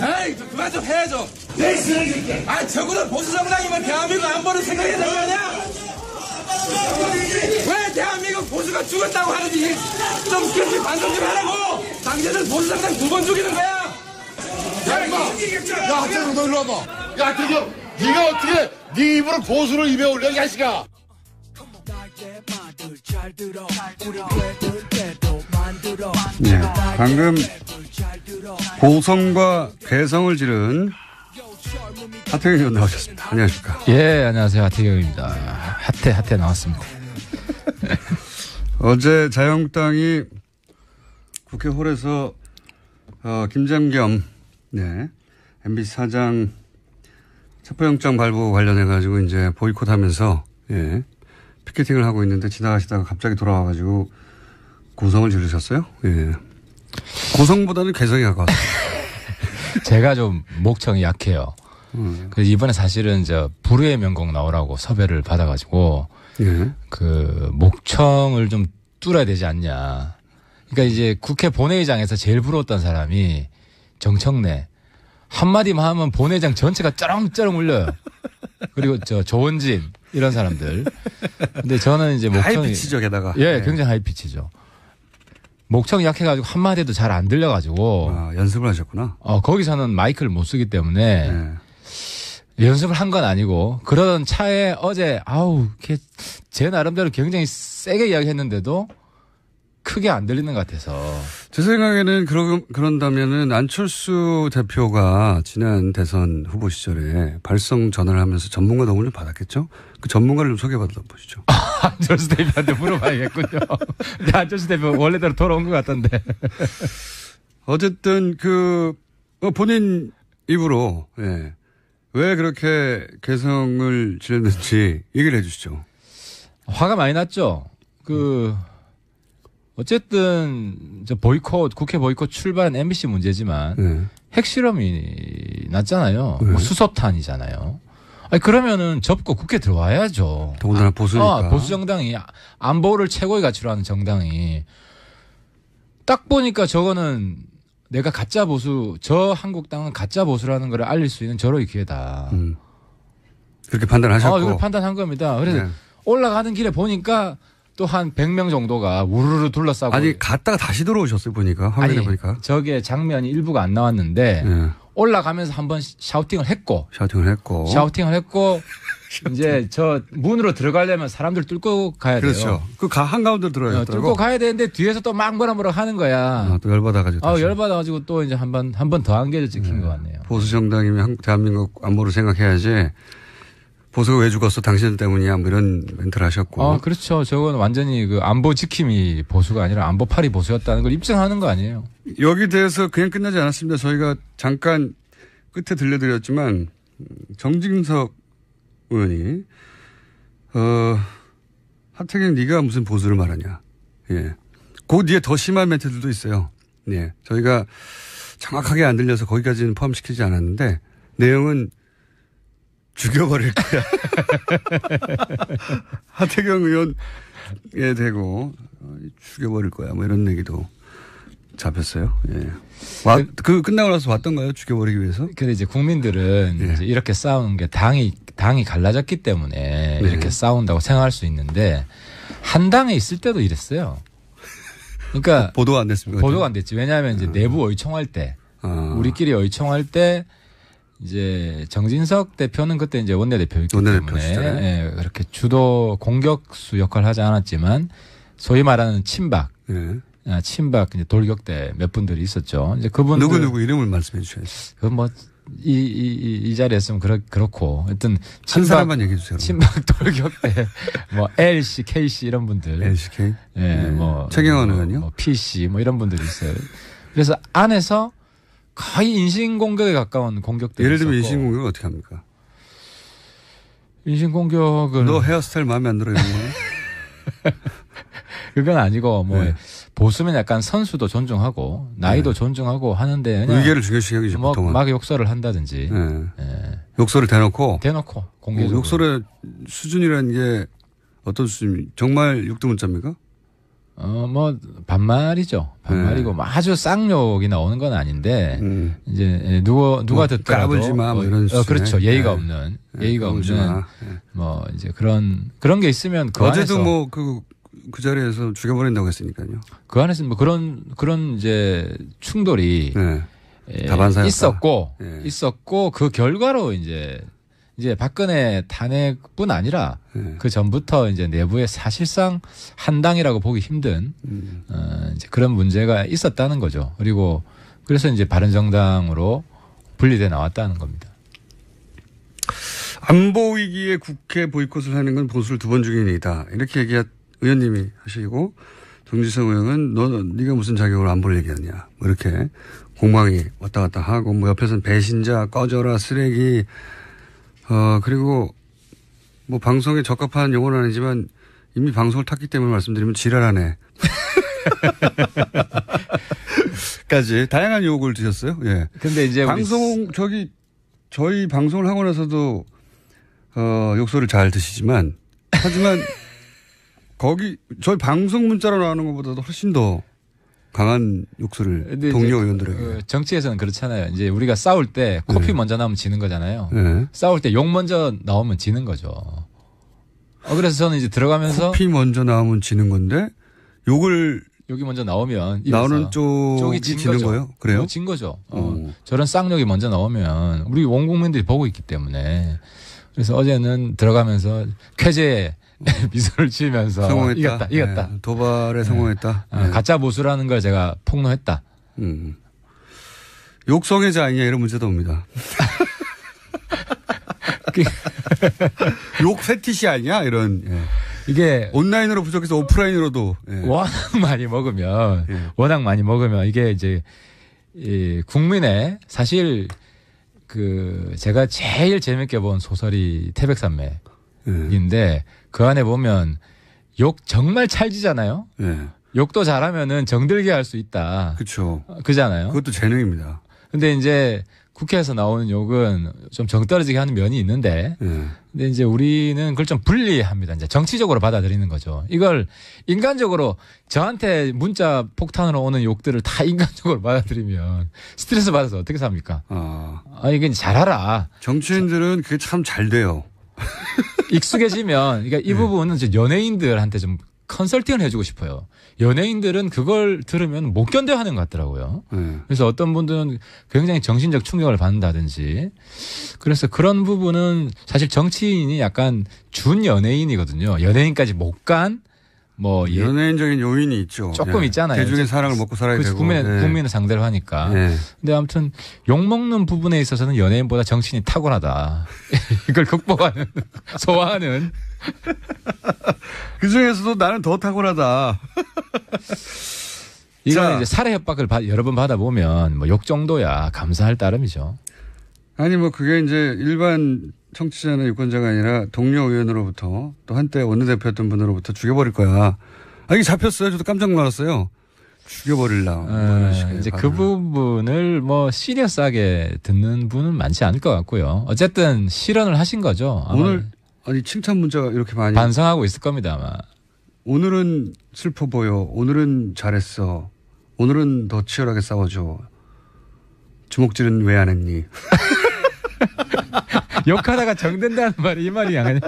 아이, 그만 좀 해, 좀. 아, 저거는 보수 정당이면 대한민국 안보를 생각해야 되는 거 아니야? 왜 대한민국 보수가 죽었다고 하는지 좀 깊이 반성 좀 하라고! 당신은 보수 정당 2번 죽이는 거야! 야, 이거! 야, 하태경, 너 일로 와봐. 야, 하태경, 네가 어떻게 네 입으로 보수를 입에 올려, 이 자식아! 네, 방금 고성과 괴성을 지른 하태경 의원 나오셨습니다. 안녕하십니까? 예, 안녕하세요. 하태경입니다. 핫해 나왔습니다. 어제 자유한국당이 국회 홀에서 김장겸 MBC 사장 체포영장 발부 관련해가지고 이제 보이콧하면서 피켓팅을 하고 있는데 지나가시다가 갑자기 돌아와가지고 고성을 지르셨어요? 예. 고성보다는 괴성이 가까웠어요. 제가 좀 목청이 약해요. 그래서 이번에 사실은 불후의 명곡 나오라고 섭외를 받아가지고 그 목청을 좀 뚫어야 되지 않냐. 그러니까 이제 국회 본회의장에서 제일 부러웠던 사람이 정청래. 한마디만 하면 본회의장 전체가 쩌렁쩌렁 울려요. 그리고 조원진 이런 사람들. 근데 저는 이제 목청이 하이피치죠, 게다가. 예, 굉장히 하이피치죠. 목청이 약해가지고 한마디도 잘 안 들려가지고. 연습을 하셨구나. 거기서는 마이크를 못 쓰기 때문에 연습을 한 건 아니고 그러던 차에 어제 제 나름대로 굉장히 세게 이야기했는데도 크게 안 들리는 것 같아서. 제 생각에는 그런다면은 안철수 대표가 지난 대선 후보 시절에 발성 전화를 하면서 전문가 도움을 좀 받았겠죠? 그 전문가를 좀 소개받아 보시죠. 안철수 대표한테 물어봐야겠군요. 근데 안철수 대표 원래대로 돌아온 것 같던데. 어쨌든 본인 입으로 왜 그렇게 개성을 지렸는지 얘기를 해 주시죠. 화가 많이 났죠. 어쨌든 국회 보이콧 출발한 MBC 문제지만 핵실험이 났잖아요. 뭐 수소탄이잖아요. 아니 그러면은 접고 국회 들어와야죠. 더군다나 보수니까. 보수 정당이 안보를 최고의 가치로 하는 정당이 딱 보니까 저거는 내가 가짜 보수, 한국당은 가짜 보수라는 걸 알릴 수 있는 절호의 기회다. 그렇게 판단하셨고. 이걸 판단한 겁니다. 그래서 올라가는 길에 보니까 또 한 100명 정도가 우르르 둘러싸고. 아니 갔다가 다시 들어오셨어요 보니까 화면에 보니까. 저게 장면이 일부가 안 나왔는데 올라가면서 한번 샤우팅을 했고 이제 저 문으로 들어가려면 사람들 뚫고 가야 돼요. 그렇죠. 한가운데 들어야 되더라고. 뚫고 가야 되는데 뒤에서 또 막 뭐라 하는 거야. 또 열받아가지고. 열받아가지고 또 이제 한 번 더 안개를 찍힌 것 같네요. 보수 정당이면 대한민국 안보를 생각해야지. 보수가 왜 죽었어? 당신 때문이야. 뭐 이런 멘트를 하셨고. 그렇죠. 저건 완전히 안보 지킴이 보수가 아니라 안보팔이 보수였다는 걸 입증하는 거 아니에요. 여기 대해서 그냥 끝나지 않았습니다. 저희가 잠깐 끝에 들려드렸지만 정진석 의원이 하태경 네가 무슨 보수를 말하냐. 그 뒤에 더 심한 멘트들도 있어요. 저희가 정확하게 안 들려서 거기까지는 포함시키지 않았는데 내용은 죽여버릴 거야. 하태경 의원에 대고 죽여버릴 거야. 뭐 이런 얘기도 잡혔어요. 끝나고 나서 왔던가요? 죽여버리기 위해서? 근데 이제 국민들은 이제 이렇게 싸우는 게 당이 갈라졌기 때문에 이렇게 싸운다고 생각할 수 있는데 한 당에 있을 때도 이랬어요. 그러니까 보도가 안 됐습니까? 보도가 안 됐지. 왜냐하면 이제 내부 의총할 때 우리끼리 의총할 때 이제 정진석 대표는 그때 이제 원내대표였기 때문에 그렇게 주도 공격수 역할을 하지 않았지만 소위 말하는 친박 이제 돌격대 몇 분들이 있었죠. 이제 그분들 누구 이름을 말씀해 주셔야죠. 그건 뭐 이 자리에 있으면 그렇고 하여튼 한 사람만 얘기해 주세요. 친박 돌격대 뭐 LC, KC 이런 분들. LCK. 뭐 최경환 의원이요? 뭐 PC 뭐 이런 분들이 있어요. 그래서 안에서 거의 인신공격에 가까운 공격들이 예를 들면 인신공격을 어떻게 합니까? 인신공격을 너 헤어스타일 마음에 안 들어 이런 거? 그건 아니고 보수면 약간 선수도 존중하고 나이도 존중하고 하는데 의견을 중요시 여기죠. 보통은. 막 욕설을 한다든지 욕설을 대놓고 공개적으로. 욕설의 수준이라는 게 어떤 수준? 정말 육두문자입니까? 뭐 반말이죠. 반말이고 뭐 아주 쌍욕이 나오는 건 아닌데 이제 누가 뭐 듣더라도 까불지 마, 뭐 이런 그렇죠. 수준의. 예의가 없는 예의가 없는 뭐 이제 그런 게 있으면 그 어제도 안에서 뭐 그 자리에서 죽여버린다고 했으니까요. 그 안에서 뭐 그런 이제 충돌이 다반사였다. 있었고 그 결과로 이제 박근혜 탄핵뿐 아니라 그 전부터 이제 내부에 사실상 한당이라고 보기 힘든 이제 그런 문제가 있었다는 거죠. 그리고 그래서 이제 바른정당으로 분리돼 나왔다는 겁니다. 안보 위기에 국회 보이콧을 하는 건 보수를 2번 중에 일이다. 이렇게 의원님이 하시고 정지성 의원은 네가 무슨 자격으로 안보를 얘기하냐. 뭐 이렇게 공방이 왔다 갔다 하고 뭐 옆에서는 배신자 꺼져라 쓰레기 그리고 뭐 방송에 적합한 용어는 아니지만 이미 방송을 탔기 때문에 말씀드리면 지랄하네. 까지 다양한 욕을 드셨어요. 예. 근데 이제 저희 방송을 하고 나서도 욕설을 잘 드시지만 하지만 저희 방송 문자로 나오는 것보다도 훨씬 더 강한 욕설을 동료 의원들에게. 정치에서는 그렇잖아요. 이제 우리가 싸울 때 코피 먼저 나오면 지는 거잖아요. 싸울 때 욕 먼저 나오면 지는 거죠. 그래서 저는 이제 들어가면서 코피 먼저 나오면 지는 건데 욕이 먼저 나오면 나오는 쪽이 지는 거예요? 그래요? 진 거죠. 저런 쌍욕이 먼저 나오면 우리 온 국민들이 보고 있기 때문에 그래서 어제는 들어가면서 쾌재에 미소를 지으면서 성공했다. 이겼다. 네, 도발에 성공했다. 네. 가짜 보수라는 걸 제가 폭로했다. 욕성애자 아니냐 이런 문제도 옵니다. 욕 페티시 아니냐 이런. 예. 이게 온라인으로 부족해서 오프라인으로도 워낙 많이 먹으면 이게 이제 국민의 사실 제가 제일 재밌게 본 소설이 태백산맥인데 그 안에 보면 욕 정말 찰지잖아요. 욕도 잘하면은 정들게 할 수 있다. 그렇죠. 그잖아요. 그것도 재능입니다. 근데 이제 국회에서 나오는 욕은 좀 정떨어지게 하는 면이 있는데, 근데 이제 우리는 그걸 좀 분리합니다. 이제 정치적으로 받아들이는 거죠. 이걸 인간적으로 저한테 문자 폭탄으로 오는 욕들을 다 인간적으로 받아들이면 스트레스 받아서 어떻게 삽니까? 이게 잘하라. 정치인들은 그게 참 잘 돼요. 익숙해지면, 그러니까 이 부분은 이제 연예인들한테 좀 컨설팅을 해주고 싶어요. 연예인들은 그걸 들으면 못 견뎌 하는 것 같더라고요. 그래서 어떤 분들은 굉장히 정신적 충격을 받는다든지. 그래서 그런 부분은 사실 정치인이 약간 준 연예인이거든요. 연예인까지 못 간 연예인적인 요인이 있죠. 조금 있잖아요. 대중의 사랑을 먹고 살아야 되고. 국민을 상대로 하니까. 근데 아무튼 욕먹는 부분에 있어서는 연예인보다 정치인이 탁월하다. 이걸 극복하는, 소화하는. 그 중에서도 나는 더 탁월하다. 이건 이제 살해 협박을 여러 번 받아보면 욕 정도야 감사할 따름이죠. 아니 그게 이제 일반 청취자나 유권자가 아니라 동료 의원으로부터 또 한때 원내대표였던 분으로부터 죽여버릴 거야. 이게 잡혔어요. 저도 깜짝 놀랐어요. 죽여버릴라. 이제 그 부분을 시리어스하게 듣는 분은 많지 않을 것 같고요. 어쨌든 실언을 하신 거죠. 오늘 칭찬 문자가 이렇게 많이 반성하고 있을 겁니다 아마. 오늘은 슬퍼 보여. 오늘은 잘했어. 오늘은 더 치열하게 싸워줘. 주먹질은 왜 안 했니? 욕하다가 정된다는 말이 이 말이 아니야.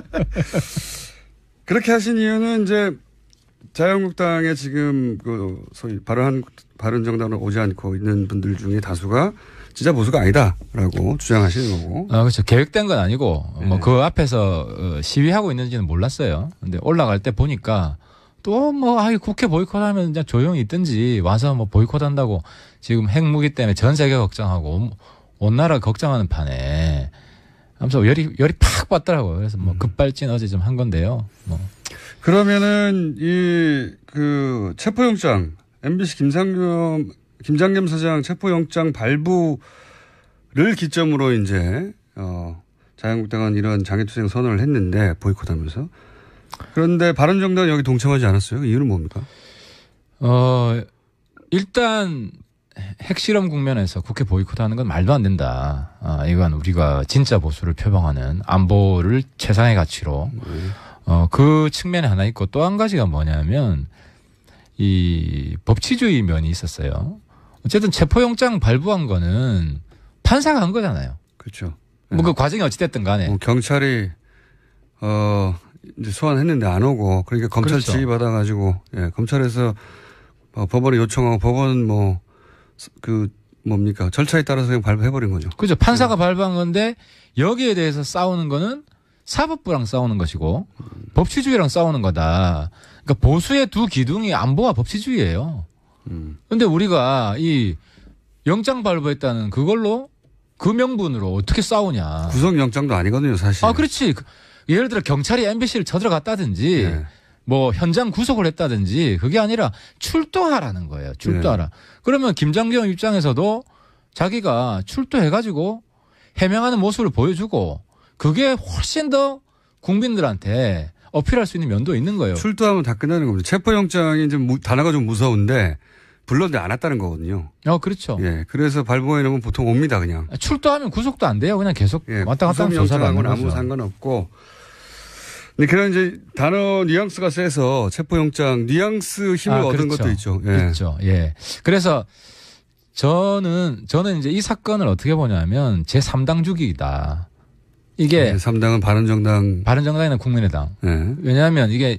그렇게 하신 이유는 이제 자유한국당에 지금 소위 바른정당으로 오지 않고 있는 분들 중에 다수가 진짜 보수가 아니다라고 주장하시는 거고. 그렇죠. 계획된 건 아니고 그 앞에서 시위하고 있는지는 몰랐어요. 근데 올라갈 때 보니까 또 국회 보이콧하면 그냥 조용히 있든지 와서 보이콧한다고 지금 핵무기 때문에 전 세계 걱정하고 온 나라 걱정하는 판에 아무튼 열이 팍 받더라고요. 그래서 급발진 어제 좀 한 건데요. 그러면은 체포영장 MBC 김장겸 사장 체포영장 발부를 기점으로 이제 자유한국당은 이런 장애투쟁 선언을 했는데 보이콧하면서. 그런데 바른정당은 여기 동참하지 않았어요. 이유는 뭡니까? 일단 핵실험 국면에서 국회 보이콧하는 건 말도 안 된다. 이건 우리가 진짜 보수를 표방하는 안보를 최상의 가치로. 그 측면이 하나 있고 또 한 가지가 뭐냐면 이 법치주의 면이 있었어요. 어쨌든 체포영장 발부한 거는 판사가 한 거잖아요. 그렇죠. 뭐 그 과정이 어찌됐든 간에. 뭐 경찰이 이제 소환했는데 안 오고 그러니까 검찰 그렇죠. 지휘 받아가지고 예, 검찰에서 법원에 요청하고 법원 뭐 그 뭡니까 절차에 따라서 그냥 발부해버린 거죠. 그죠. 판사가 발부한 건데 여기에 대해서 싸우는 거는 사법부랑 싸우는 것이고 법치주의랑 싸우는 거다. 그러니까 보수의 두 기둥이 안보와 법치주의예요. 그런데 우리가 이 영장 발부했다는 그걸로 그 명분으로 어떻게 싸우냐. 구속영장도 아니거든요, 사실. 아, 그렇지. 예를 들어 경찰이 MBC를 쳐들어갔다든지 네. 뭐 현장 구속을 했다든지 그게 아니라 출두하라는 거예요. 출두하라. 네. 그러면 김장겸 입장에서도 자기가 출두해가지고 해명하는 모습을 보여주고 그게 훨씬 더 국민들한테 어필할 수 있는 면도 있는 거예요. 출두하면 다 끝나는 겁니다. 체포영장이 이제 단어가 좀 무서운데 불렀는데 안 왔다는 거거든요. 그렇죠. 예, 그래서 발부해 놓으면 보통 옵니다, 그냥. 출두하면 구속도 안 돼요. 그냥 계속 예, 왔다 갔다 하면 조사를 안 하는 아무 거죠. 상관없고. 근데 그런 이제 단어 뉘앙스가 세서 체포영장 뉘앙스 힘을 얻은 그렇죠. 것도 있죠. 예. 있죠. 예. 그래서 저는 이제 이 사건을 어떻게 보냐면 제3당 주기이다. 이게 네, 3당은 바른정당이나 국민의당. 예. 왜냐하면 이게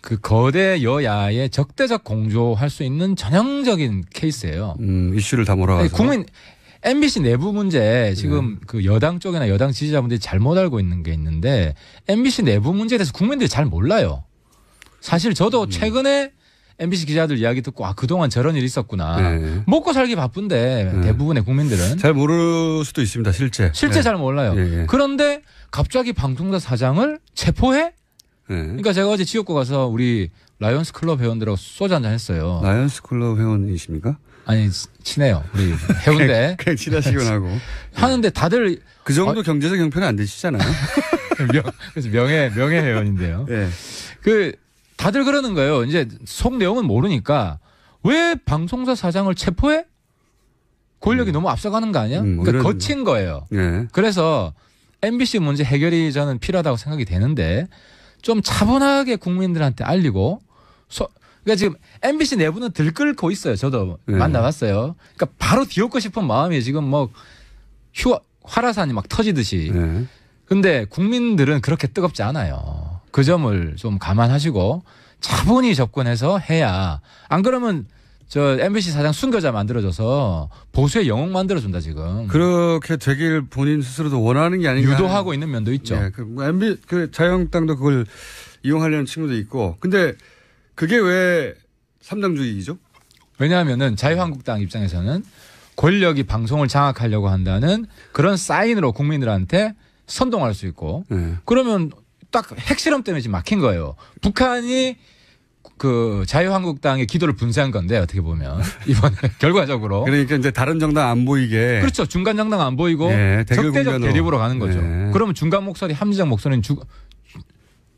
그 거대 여야의 적대적 공조할 수 있는 전형적인 케이스예요. 이슈를 다 몰아가서. MBC 내부 문제 지금 그 여당 쪽이나 여당 지지자분들이 잘못 알고 있는 게 있는데 MBC 내부 문제에 대해서 국민들이 잘 몰라요. 사실 저도 최근에 MBC 기자들 이야기 듣고 그동안 저런 일이 있었구나. 네. 먹고 살기 바쁜데 대부분의 국민들은. 잘 모를 수도 있습니다, 실제. 실제 잘 몰라요. 예. 그런데 갑자기 방통사 사장을 체포해? 예. 그러니까 제가 어제 지역구 가서 우리 라이언스 클럽 회원들하고 소주 한잔 했어요. 라이언스 클럽 회원이십니까? 아니 친해요. 우리 해운대. 그냥 친하시곤 하고. 하는데 다들 그 정도 경제적 형편은 안 되시잖아요. 그래서 명예 회원인데요. 예. 그 다들 그러는 거예요. 이제 속 내용은 모르니까 왜 방송사 사장을 체포해? 권력이 너무 앞서가는 거 아니야? 그러니까 거친 거예요. 예. 그래서 MBC 문제 해결이 저는 필요하다고 생각이 되는데 좀 차분하게 국민들한테 알리고 그러니까 지금 MBC 내부는 들끓고 있어요. 저도 만나봤어요. 그러니까 바로 뒤엎고 싶은 마음이 지금 뭐 화라산이 막 터지듯이. 근데 국민들은 그렇게 뜨겁지 않아요. 그 점을 좀 감안하시고 차분히 접근해서 해야 안 그러면 저 MBC 사장 순교자 만들어줘서 보수의 영웅 만들어준다 지금. 그렇게 되길 본인 스스로도 원하는 게 아닌가. 유도하고 있는 면도 있죠. 예, 그 자유한국당도 그걸 이용하려는 친구도 있고. 근데 그게 왜 3당주의죠? 왜냐하면은 자유한국당 입장에서는 권력이 방송을 장악하려고 한다는 그런 사인으로 국민들한테 선동할 수 있고 그러면 딱 핵실험 때문에 지금 막힌 거예요. 북한이 그 자유한국당의 기도를 분쇄한 건데 어떻게 보면 이번에 결과적으로. 그러니까 이제 다른 정당 안 보이게. 그렇죠. 중간 정당 안 보이고 적대적 대립으로 가는 거죠. 그러면 중간 목소리, 합리적 목소리는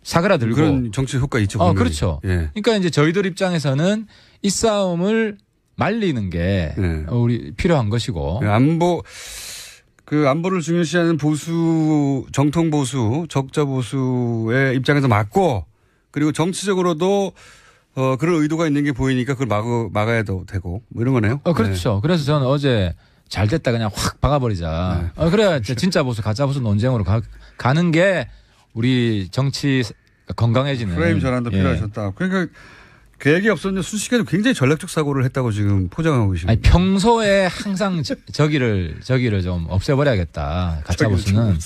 사그라들고 그런 정치 효과 있죠. 그렇죠. 그러니까 이제 저희들 입장에서는 이 싸움을 말리는 게 우리 필요한 것이고. 안보를 중요시하는 보수, 정통 보수, 적자 보수의 입장에서 맞고 그리고 정치적으로도 그런 의도가 있는 게 보이니까 그걸 막아야 되고 뭐 이런 거네요. 그렇죠. 그래서 저는 어제 잘 됐다 그냥 확 박아버리자. 그래야 진짜 보수, 가짜 보수 논쟁으로 가는 게 우리 정치 건강해지는. 프레임 전환도 필요하셨다. 그러니까 계획이 없었는데 순식간에 굉장히 전략적 사고를 했다고 지금 포장하고 계십니다. 평소에 항상 저기를 좀 없애버려야겠다. 가짜 보수는.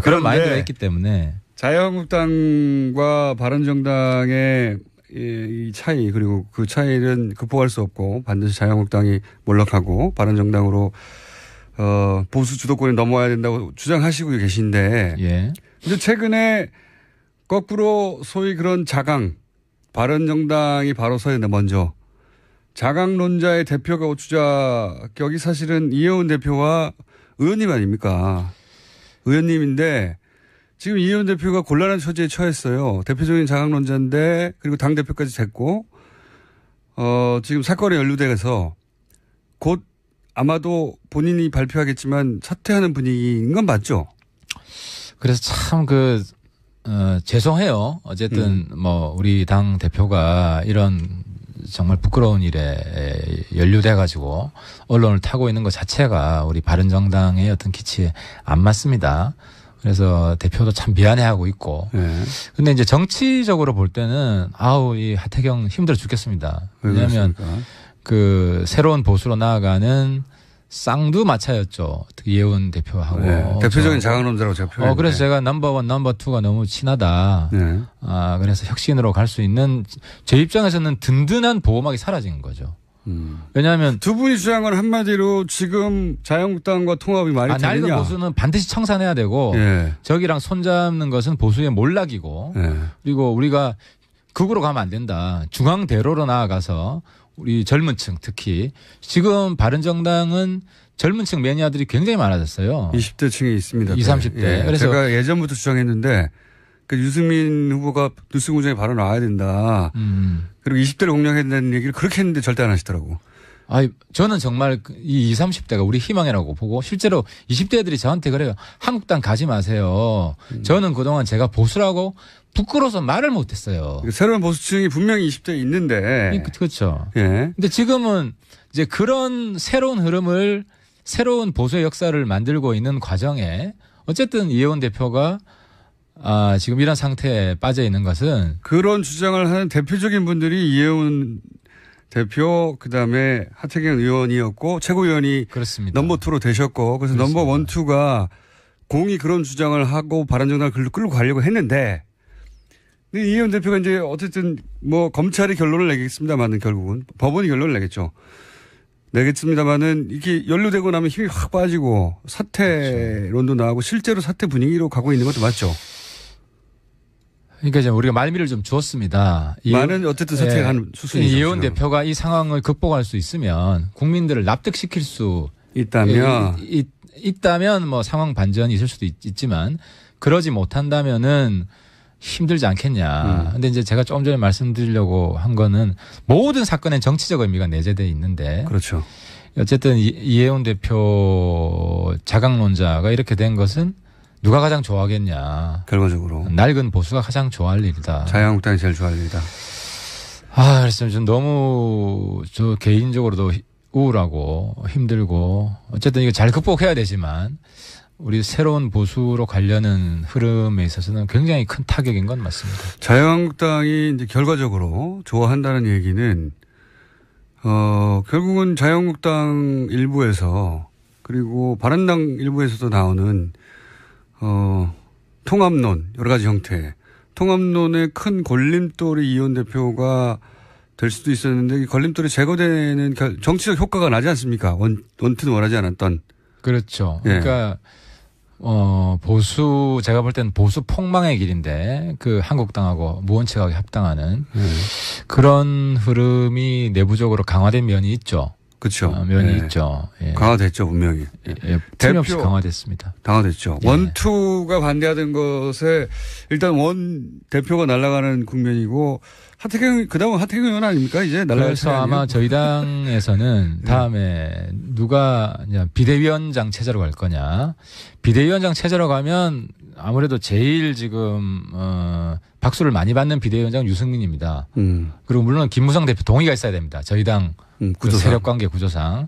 그런 마인드가 있기 때문에. 자유한국당과 바른정당의 이 차이 그리고 그 차이는 극복할 수 없고 반드시 자유한국당이 몰락하고 바른정당으로 보수 주도권이 넘어야 된다고 주장하시고 계신데 근데 최근에 거꾸로 소위 그런 바른정당이 바로 서야 된다. 먼저 자강론자의 대표가 주자격이 사실은 이혜원 대표와 의원님 아닙니까? 의원님인데 지금 이혜원 대표가 곤란한 처지에 처했어요. 대표적인 자강론자인데 그리고 당대표까지 됐고 지금 사건에 연루돼서 곧 아마도 본인이 발표하겠지만 사퇴하는 분위기인 건 맞죠? 그래서 참 죄송해요. 어쨌든 우리 당 대표가 이런 정말 부끄러운 일에 연루돼가지고 언론을 타고 있는 것 자체가 우리 바른정당의 어떤 기치에 안 맞습니다. 그래서 대표도 참 미안해하고 있고. 근데 이제 정치적으로 볼 때는 이 하태경 힘들어 죽겠습니다. 왜냐하면 그 새로운 보수로 나아가는 쌍두마차였죠. 특히 이해운 대표하고. 네. 대표적인 자강론자라고 제가 표현했는데. 그래서 제가 넘버원, 넘버2가 너무 친하다. 네. 그래서 혁신으로 갈 수 있는 제 입장에서는 든든한 보호막이 사라진 거죠. 왜냐하면 두 분이 주장한 건 한마디로 지금 자유한국당과 통합이 말이 되느냐. 낡은 보수는 반드시 청산해야 되고 저기랑 손잡는 것은 보수의 몰락이고 그리고 우리가 극으로 가면 안 된다. 중앙대로로 나아가서 우리 젊은 층 특히 지금 바른정당은 젊은 층 매니아들이 굉장히 많아졌어요. 20대 층에 있습니다. 20, 30대. 그래서 제가 예전부터 주장했는데 그 유승민 후보가 뉴스 공장에 바로 나와야 된다. 그리고 20대를 공략해야 된다는 얘기를 그렇게 했는데 절대 안 하시더라고. 저는 정말 이 20, 30대가 우리 희망이라고 보고 실제로 20대들이 저한테 그래요. 한국당 가지 마세요. 저는 그동안 제가 보수라고 부끄러워서 말을 못했어요. 새로운 보수층이 분명히 20대에 있는데. 그렇죠. 예. 근데 지금은 이제 그런 새로운 흐름을 새로운 보수의 역사를 만들고 있는 과정에 어쨌든 이해원 대표가 지금 이런 상태에 빠져 있는 것은 그런 주장을 하는 대표적인 분들이 이해원 대표 그다음에 하태경 의원이었고 최고위원이 그렇습니다. 넘버2로 되셨고 그래서 넘버1, 2가 공이 그런 주장을 하고 바른정당을 끌고 가려고 했는데 근데 이해원 대표가 이제 어쨌든 뭐 검찰이 결론을 내겠습니다만은 결국은 법원이 결론을 내겠습니다만은 이게 연루되고 나면 힘이 확 빠지고 사퇴론도 나오고 실제로 사퇴 분위기로 가고 있는 것도 맞죠. 그러니까 이제 우리가 말미를 좀 주었습니다. 많은 어쨌든 사퇴한 수순이죠. 이해원 대표가 이 상황을 극복할 수 있으면 국민들을 납득시킬 수 있다면 뭐 상황 반전이 있을 수도 있지만 그러지 못한다면은 힘들지 않겠냐. 근데 이제 제가 조금 전에 말씀드리려고 한 거는 모든 사건엔 정치적 의미가 내재되어 있는데. 그렇죠. 어쨌든 이해원 대표 자강론자가 이렇게 된 것은 누가 가장 좋아하겠냐. 결과적으로. 낡은 보수가 가장 좋아할 일이다. 자유한국당이 제일 좋아할 일이다. 그래서 좀 너무 저 개인적으로도 우울하고 힘들고 어쨌든 이거 잘 극복해야 되지만 우리 새로운 보수로 가려는 흐름에 있어서는 굉장히 큰 타격인 건 맞습니다. 자유한국당이 이제 결과적으로 좋아한다는 얘기는 결국은 자유한국당 일부에서 그리고 바른당 일부에서도 나오는 통합론 여러 가지 형태 통합론의 큰 걸림돌이 이해원 대표가 될 수도 있었는데 이 걸림돌이 제거되는 정치적 효과가 나지 않습니까? 원튼 원하지 않았던. 그렇죠. 그러니까 보수 제가 볼 때는 보수 폭망의 길인데 그 한국당하고 무원책하게 합당하는 그런 흐름이 내부적으로 강화된 면이 있죠. 그렇죠. 면이 있죠. 강화됐죠 분명히. 틀림없이 강화됐습니다. 강화됐죠. 원투가 반대하던 것에 일단 원 대표가 날아가는 국면이고 하태경 그다음은 하태경 의원 아닙니까 이제 날아갈 그래서 아마 저희 당에서는 다음에 누가 비대위원장 체제로 갈 거냐. 비대위원장 체제로 가면 아무래도 제일 지금 박수를 많이 받는 비대위원장은 유승민입니다. 그리고 물론 김무성 대표 동의가 있어야 됩니다. 저희 당 그 세력관계 구조상.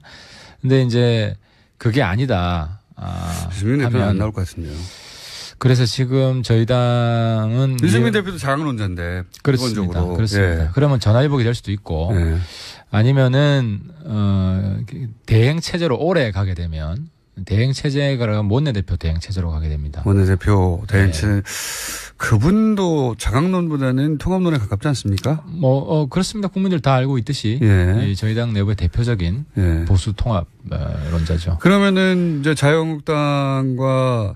근데 이제 그게 아니다. 유승민 대표는 안 나올 것 같은데요. 그래서 지금 저희 당은 유승민 대표도 자강론자인데 그렇습니다. 그렇습니다. 그러면 전화위복이 될 수도 있고 아니면은 대행 체제로 오래 가게 되면 대행 체제가 원내대표 대행 체제로 가게 됩니다. 원내대표 대행 체제 그분도 자강론보다는 통합론에 가깝지 않습니까? 그렇습니다. 국민들 다 알고 있듯이 저희 당 내부의 대표적인 보수 통합론자죠. 그러면은 이제 자유한국당과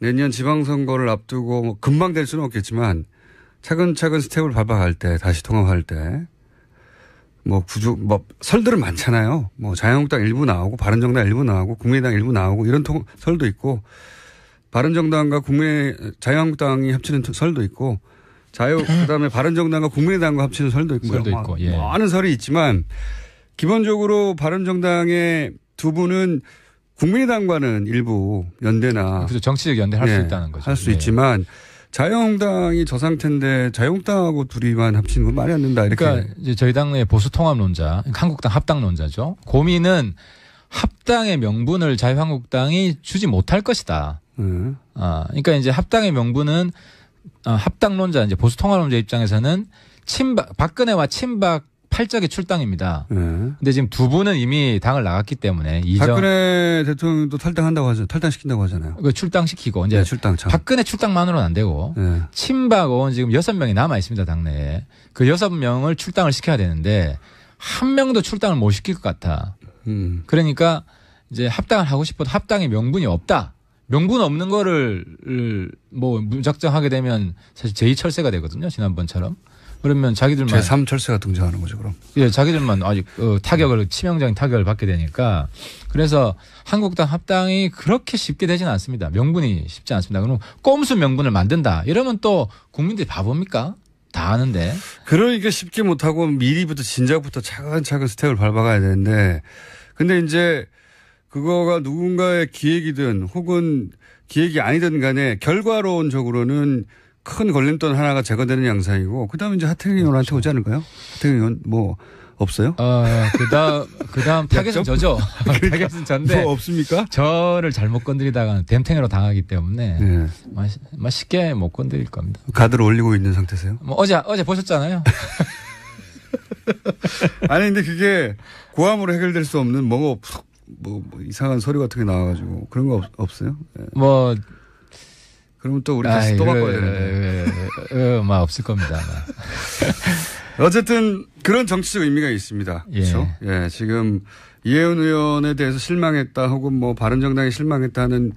내년 지방선거를 앞두고 뭐 금방 될 수는 없겠지만 차근차근 스텝을 밟아갈 때 다시 통합할 때 설들은 많잖아요. 자유한국당 일부 나오고 바른정당 일부 나오고 국민의당 일부 나오고 이런 설도 있고 바른정당과 자유한국당이 합치는 설도 있고 그다음에 바른정당과 국민의당과 합치는 설도 있고 많은 설이 있지만 기본적으로 바른정당의 두 분은 국민의당과는 일부 연대나 그래서 정치적 연대를 할 수 있다는 거죠. 할 수 있지만 자유한국당이 저 상태인데 자유한국당하고 둘이만 합치는 건 말이 안 된다. 이렇게. 그러니까 이제 저희 당내 보수 통합론자, 한국당 합당론자죠. 고민은 합당의 명분을 자유한국당이 주지 못할 것이다. 그러니까 이제 합당의 명분은 합당론자, 이제 보수 통합론자 입장에서는 박근혜와 친박 팔적의 출당입니다. 근데 지금 두 분은 이미 당을 나갔기 때문에 박근혜 대통령도 탈당한다고 하죠. 탈당시킨다고 하잖아요. 그 출당시키고 이제 출당 참. 박근혜 출당만으로는 안 되고 친박 의원 지금 6명이 남아 있습니다. 당내에. 그 6명을 출당을 시켜야 되는데 한 명도 출당을 못 시킬 것 같아. 그러니까 이제 합당을 하고 싶어도 합당의 명분이 없다. 명분 없는 거를 뭐 무작정 하게 되면 사실 제2철새가 되거든요. 지난번처럼. 그러면 자기들만 제3철새가 등장하는 거죠, 그럼. 예, 자기들만 아직 타격을 치명적인 타격을 받게 되니까 그래서 한국당 합당이 그렇게 쉽게 되지는 않습니다. 명분이 쉽지 않습니다. 그럼 꼼수 명분을 만든다. 이러면 또 국민들이 바보입니까? 다 아는데. 그러니까 쉽게 못하고 미리부터 진작부터 차근차근 스텝을 밟아가야 되는데 근데 이제 그거가 누군가의 기획이든 혹은 기획이 아니든 간에 결과론적으로는 큰 걸림돌 하나가 제거되는 양상이고 그다음에 이제 하태경 의원한테 오지 않을까요? 하태경 의원 뭐 없어요? 그다음 타겟은 저죠. 타겟은 전데 뭐 없습니까? 저를 잘못 건드리다가 댐탱이로 당하기 때문에 네. 쉽게 못 건드릴 겁니다. 가드를 올리고 있는 상태세요? 뭐 어제 보셨잖아요. 아니 근데 그게 고함으로 해결될 수 없는 뭐 이상한 서류 같은 게 나와가지고 그런 거 없어요? 네. 뭐 그러면 또 우리 다시 또 바꿔야 되는데. 없을 겁니다. 어쨌든 그런 정치적 의미가 있습니다. 그렇죠? 예, 지금 이혜훈 의원에 대해서 실망했다 혹은 뭐 바른정당에 실망했다는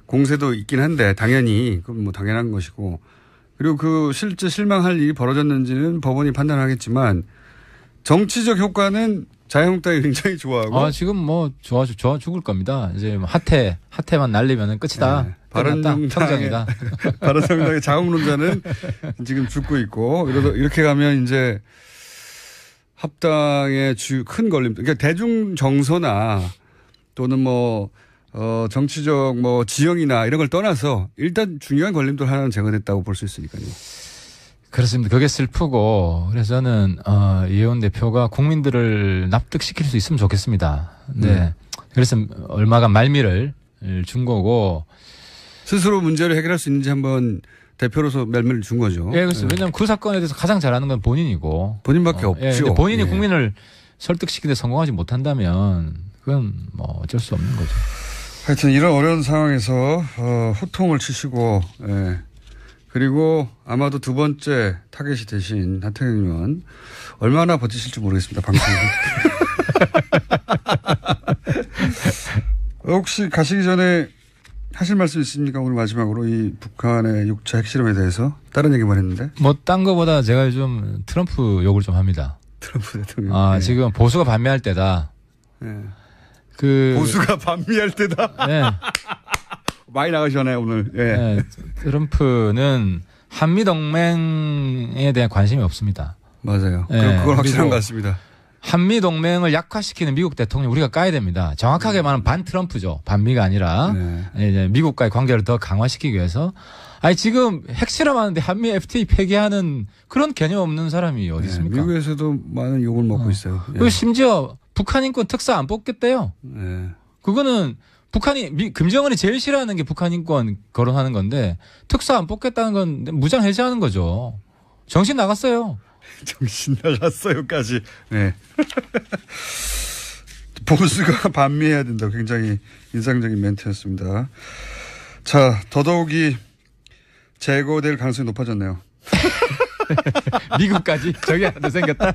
공세도 있긴 한데 당연히 그건 뭐 당연한 것이고 그리고 그 실제 실망할 일이 벌어졌는지는 법원이 판단하겠지만 정치적 효과는 자유한국당이 굉장히 좋아하고. 지금 뭐 좋아 죽을 겁니다. 이제 뭐 하태만 날리면은 끝이다. 네. 바른정당이다. 바른정당의 자웅론자는 지금 죽고 있고 이렇게 가면 이제 합당의 큰 걸림. 그러니까 대중 정서나 또는 뭐 정치적 뭐 지형이나 이런 걸 떠나서 일단 중요한 걸림돌 하나는 제거됐다고 볼 수 있으니까요. 그렇습니다. 그게 슬프고 그래서 저는 이혜원 대표가 국민들을 납득시킬 수 있으면 좋겠습니다. 네. 그래서 얼마간 말미를 준 거고 스스로 문제를 해결할 수 있는지 한번 대표로서 말미를 준 거죠. 예, 그렇습니다. 왜냐하면 그 사건에 대해서 가장 잘하는 건 본인이고 본인밖에 없죠. 본인이 국민을 설득시키는데 성공하지 못한다면 그건 뭐 어쩔 수 없는 거죠. 하여튼 이런 어려운 상황에서 호통을 치시고 그리고 아마도 두 번째 타겟이 되신 하태경 의원 얼마나 버티실지 모르겠습니다. 방송에. 혹시 가시기 전에 하실 말씀 있습니까? 오늘 마지막으로 이 북한의 6차 핵실험에 대해서 다른 얘기만 했는데. 뭐 딴 거보다 제가 좀 트럼프 욕을 좀 합니다. 트럼프 대통령. 지금 보수가 반미할 때다. 네. 보수가 반미할 때다. 네. 많이 나가시잖아요 오늘. 네. 트럼프는 한미 동맹에 대한 관심이 없습니다. 맞아요. 그걸 확실한 것 같습니다. 한미 동맹을 약화시키는 미국 대통령 우리가 까야 됩니다. 정확하게 말하면 반 트럼프죠. 반미가 아니라 이제 미국과의 관계를 더 강화시키기 위해서. 지금 핵실험하는데 한미 FTA 폐기하는 그런 개념 없는 사람이 어디 있습니까? 미국에서도 많은 욕을 먹고 있어요. 그리고 심지어 북한 인권 특사 안 뽑겠대요. 그거는 북한이 김정은이 제일 싫어하는 게 북한 인권 거론하는 건데 특사 안 뽑겠다는 건 무장 해제하는 거죠. 정신 나갔어요. 정신 나갔어요까지. 네. 보수가 반미해야 된다. 굉장히 인상적인 멘트였습니다. 자, 더더욱이 제거될 가능성이 높아졌네요. 미국까지 저기 하나 생겼다.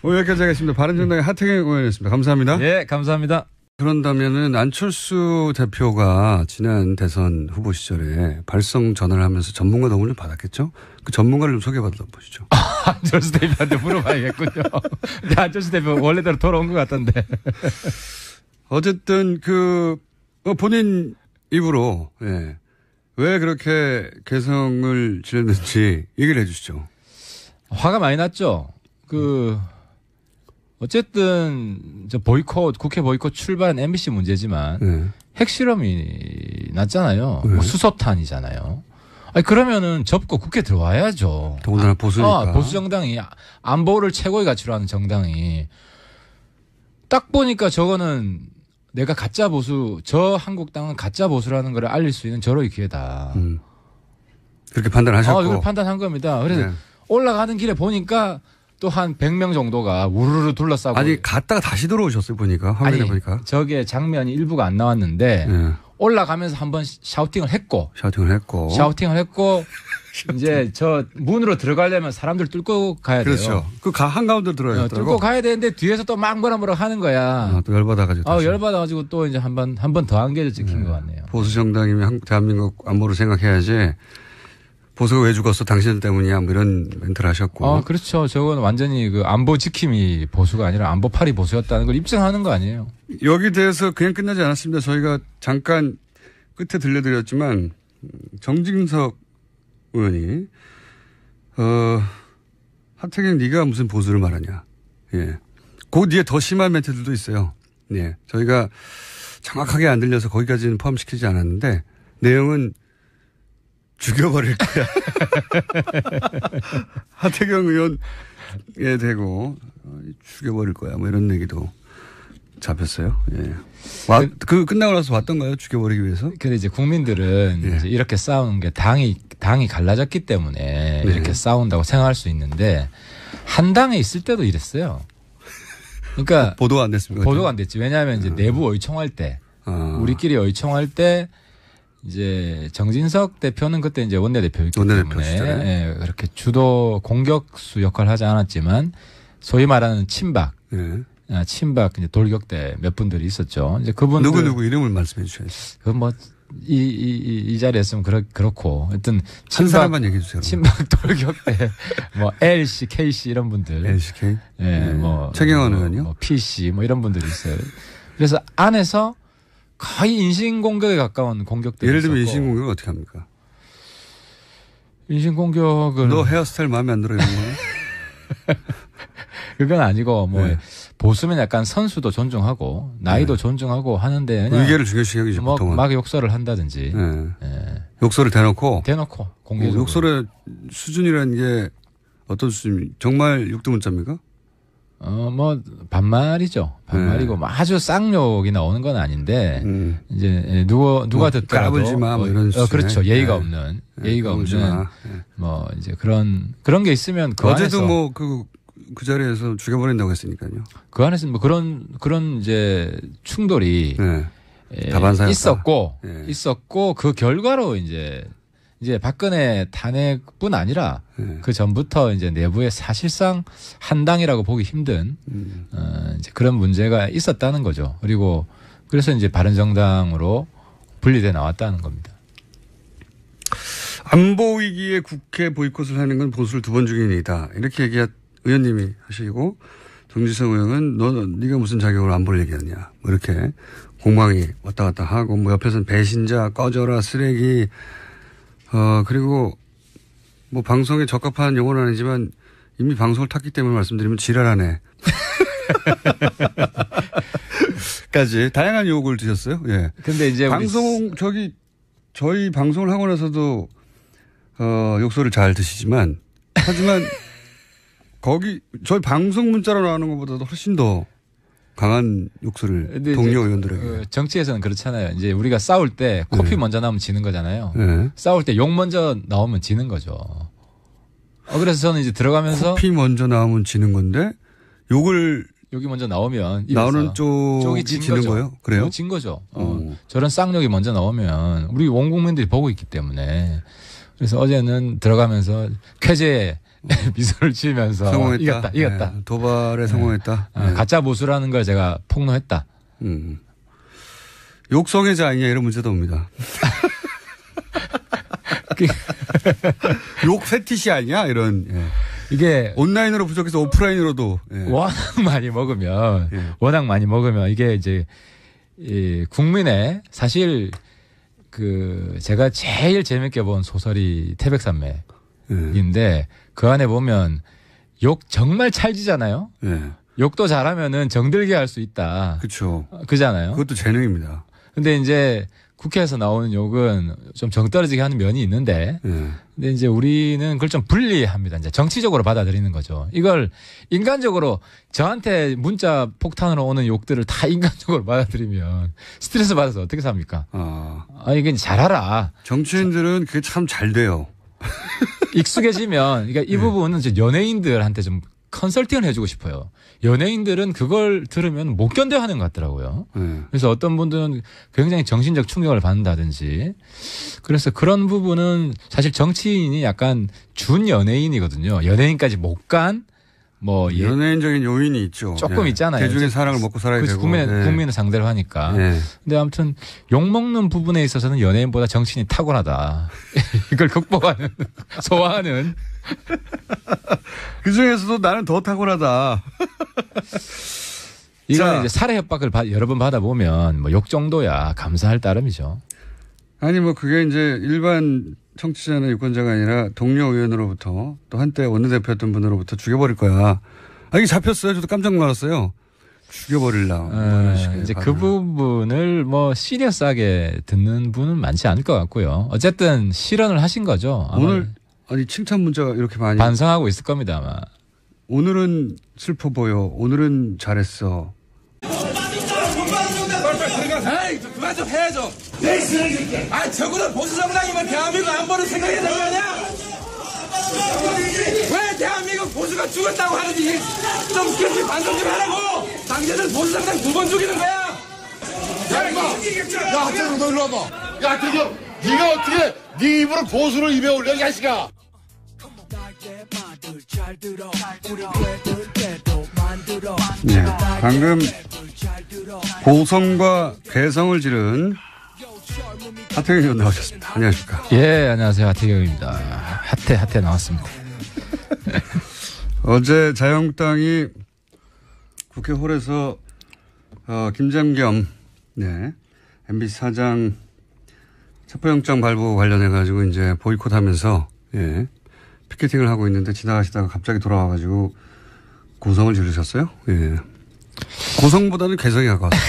오늘 여기까지 하겠습니다. 바른정당의 하태경 의원이었습니다. 감사합니다. 네, 감사합니다. 그런다면은 안철수 대표가 지난 대선 후보 시절에 발성 전화를 하면서 전문가 도움을 좀 받았겠죠? 그 전문가를 좀 소개받아 보시죠. 안철수 대표한테 물어봐야겠군요. 근데 안철수 대표 원래대로 돌아온 것 같던데. 어쨌든 본인 입으로 왜 그렇게 개성을 지렸는지 얘기를 해 주시죠. 화가 많이 났죠. 어쨌든 국회 보이콧 출발한 MBC 문제지만 핵실험이 났잖아요. 뭐 수소탄이잖아요. 아니 그러면은 접고 국회 들어와야죠. 더군다나 보수니까. 보수 정당이 안보를 최고의 가치로 하는 정당이 딱 보니까 저거는 내가 가짜 보수, 저 한국당은 가짜 보수라는 걸 알릴 수 있는 절호의 기회다. 그렇게 판단하셨고. 이걸 판단한 겁니다. 그래서 네. 올라가는 길에 보니까 또 한 100명 정도가 우르르 둘러싸고. 아니 갔다가 다시 들어오셨어요 보니까 화면에 아니, 보니까. 저게 장면이 일부가 안 나왔는데 네. 올라가면서 한번 샤우팅을 했고. 샤우팅을 했고. 이제 저 문으로 들어가려면 사람들 뚫고 가야 돼요. 그렇죠. 그 한가운데로 들어야 되더라고. 뚫고 가야 되는데 뒤에서 또 막 뭐라 하는 거야. 또 열받아가지고. 열받아가지고 또 이제 한 번 더 안개를 찍힌 것 같네요. 보수 정당이면 대한민국 안보를 생각해야지. 보수가 왜 죽었어? 당신 때문이야. 뭐 이런 멘트를 하셨고. 그렇죠. 저건 완전히 그 안보 지킴이 보수가 아니라 안보팔이 보수였다는 걸 입증하는 거 아니에요. 여기 대해서 그냥 끝나지 않았습니다. 저희가 잠깐 끝에 들려드렸지만 정진석 의원이 하태경 네가 무슨 보수를 말하냐. 예. 그 뒤에 더 심한 멘트들도 있어요. 예. 저희가 정확하게 안 들려서 거기까지는 포함시키지 않았는데 내용은 죽여버릴 거야. 하태경 의원에 대고 죽여버릴 거야. 뭐 이런 얘기도 잡혔어요. 예. 끝나고 나서 왔던가요? 죽여버리기 위해서? 근데 이제 국민들은 예. 이제 이렇게 싸우는 게 당이 갈라졌기 때문에 이렇게 싸운다고 생각할 수 있는데 한 당에 있을 때도 이랬어요. 그러니까 보도가 안 됐습니까? 보도가 안 됐지. 왜냐하면 이제 내부 의총할 때 우리끼리 의총할 때 이제 정진석 대표는 그때 이제 원내대표였기 때문에 예, 그렇게 주도 공격수 역할을 하지 않았지만 소위 말하는 친박, 친박 이제 돌격대 몇 분들이 있었죠. 이제 그분들 누구 이름을 말씀해 주셔야죠. 그 뭐 이 자리에 있으면 그렇고 하여튼 한 사람만 얘기해 주세요. 친박 돌격대 뭐 LC, KC 이런 분들, LCK, 뭐 최경환 의원이요, 뭐 PC 뭐 이런 분들이 있어요. 그래서 안에서 거의 인신공격에 가까운 공격들이 예를 들면 있었고. 인신공격을 어떻게 합니까? 인신공격을 너 헤어스타일 마음에 안 들어 이런 거? 그건 아니고 뭐 보수면 약간 선수도 존중하고 나이도 존중하고 하는데 그냥 의견을 중요시 여기지 뭐 보통은. 막 욕설을 한다든지 욕설을 대놓고 공개적으로 욕설의 수준이라는 게 어떤 수준? 정말 육두문자입니까? 뭐 반말이죠. 반말이고 뭐 아주 쌍욕이 나오는 건 아닌데 이제 누가 뭐 듣더라도 까불지 마, 뭐 이런 수준의. 그렇죠. 예의가 없는 뭐 이제 그런 게 있으면 그 어제도 안에서 뭐 그 자리에서 죽여버린다고 했으니까요. 그 안에서 뭐 그런 이제 충돌이 있었고 그 결과로 이제 박근혜 탄핵뿐 아니라 그 전부터 이제 내부에 사실상 한당이라고 보기 힘든 이제 그런 문제가 있었다는 거죠. 그리고 그래서 이제 바른정당으로 분리돼 나왔다는 겁니다. 안보 위기에 국회 보이콧을 하는 건 보수를 2번 죽인 일이다. 이렇게 의원님이 하시고 정진석 의원은 네가 무슨 자격으로 안보를 얘기하냐. 뭐 이렇게 공방이 왔다 갔다 하고 뭐 옆에서는 배신자 꺼져라 쓰레기 그리고 뭐 방송에 적합한 용어는 아니지만 이미 방송을 탔기 때문에 말씀드리면 지랄하네. 까지 다양한 욕을 드셨어요. 예. 근데 이제 저희 방송을 하고 나서도 욕설을 잘 드시지만 하지만 저희 방송 문자로 나오는 것보다도 훨씬 더 강한 욕설을 동료 의원들에게. 정치에서는 그렇잖아요. 이제 우리가 싸울 때 코피 먼저 나오면 지는 거잖아요. 싸울 때 욕 먼저 나오면 지는 거죠. 그래서 저는 이제 들어가면서 코피 먼저 나오면 지는 건데 욕이 먼저 나오면 나오는 쪽이 지는 거예요? 그래요? 진 거죠. 저런 쌍욕이 먼저 나오면 우리 온 국민들이 보고 있기 때문에 그래서 어제는 들어가면서 쾌재에 미소를 지으면서 성공했다. 이겼다. 도발에 성공했다. 가짜 보수라는 걸 제가 폭로했다. 욕성애자 아니냐 이런 문제도 옵니다. 욕 페티시 아니냐 이런. 이게 온라인으로 부족해서 오프라인으로도 워낙 많이 먹으면 이게 이제 국민의 사실 제가 제일 재밌게 본 소설이 태백산맥인데 그 안에 보면 욕 정말 찰지잖아요. 욕도 잘하면은 정들게 할 수 있다. 그렇죠. 그잖아요. 그것도 재능입니다. 근데 이제 국회에서 나오는 욕은 좀 정떨어지게 하는 면이 있는데, 근데 이제 우리는 그걸 좀 분리합니다. 이제 정치적으로 받아들이는 거죠. 이걸 인간적으로 저한테 문자 폭탄으로 오는 욕들을 다 인간적으로 받아들이면 스트레스 받아서 어떻게 삽니까? 이건 잘 알아. 정치인들은 그게 참 잘 돼요. 익숙해지면, 그러니까 이 부분은 이제 연예인들한테 좀 컨설팅을 해주고 싶어요. 연예인들은 그걸 들으면 못 견뎌 하는 것 같더라고요. 그래서 어떤 분들은 굉장히 정신적 충격을 받는다든지. 그래서 그런 부분은 사실 정치인이 약간 준 연예인이거든요. 연예인까지 못 간, 연예인적인 요인이 있죠. 조금 있잖아요. 대중의 사랑을 먹고 살아야 되고. 국민을 상대로 하니까. 근데 아무튼 욕먹는 부분에 있어서는 연예인보다 정치인이 탁월하다. 이걸 극복하는, 소화하는. 그 중에서도 나는 더 탁월하다. 이거는 이제 살해 협박을 여러 번 받아보면 욕 정도야 감사할 따름이죠. 아니 그게 이제 일반 청취자나 유권자가 아니라 동료 의원으로부터 또 한때 원내대표였던 분으로부터 죽여버릴 거야. 이게 잡혔어요. 저도 깜짝 놀랐어요. 죽여버릴라. 이제 그 부분을 시리어스하게 듣는 분은 많지 않을 것 같고요. 어쨌든 실언을 하신 거죠. 오늘 칭찬 문자가 이렇게 많이 반성하고 있을 겁니다 아마. 오늘은 슬퍼 보여. 오늘은 잘했어. 그만 좀 해야죠. 적어도 보수 정당이면 대한민국 안보를 생각해야 되는 거 아니야? 왜 대한민국 보수가 죽었다고 하는지 좀 그렇게 반성 좀 하라고. 당신들 보수 정당 2번 죽이는 거야. 야, 학생들 너 일로 와봐. 야, 대경, 네가 어떻게 네 입으로 보수를 입에 올려, 이 자식아. 네, 방금 고성과 괴성을 지른 하태경 의원 나오셨습니다. 안녕하십니까? 예, 안녕하세요. 하태경입니다. 핫해 나왔습니다. 어제 자유한국당이 국회 홀에서 김장겸 MBC 사장 체포영장 발부 관련해가지고 이제 보이콧하면서 피켓팅을 하고 있는데 지나가시다가 갑자기 돌아와가지고 고성을 지르셨어요? 고성보다는 괴성이 가까웠어요.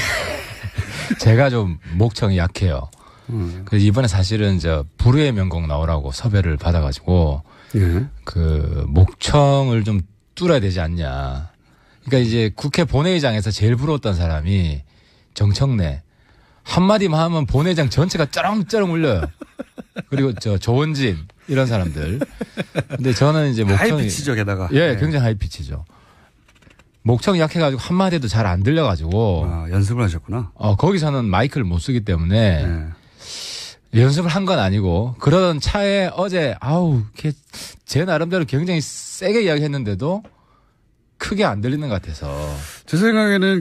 제가 좀 목청이 약해요. 그래서 이번에 사실은 불후의 명곡 나오라고 섭외를 받아가지고 그 목청을 좀 뚫어야 되지 않냐. 그러니까 이제 국회 본회의장에서 제일 부러웠던 사람이 정청래. 한마디만 하면 본회의장 전체가 쩌렁쩌렁 울려요. 그리고 조원진 이런 사람들. 근데 저는 이제 목청이 하이피치죠, 게다가. 굉장히 하이피치죠. 목청이 약해가지고 한마디도 잘 안 들려가지고. 연습을 하셨구나. 거기서는 마이크를 못 쓰기 때문에 연습을 한 건 아니고 그러던 차에 어제 제 나름대로 굉장히 세게 이야기했는데도 크게 안 들리는 것 같아서. 제 생각에는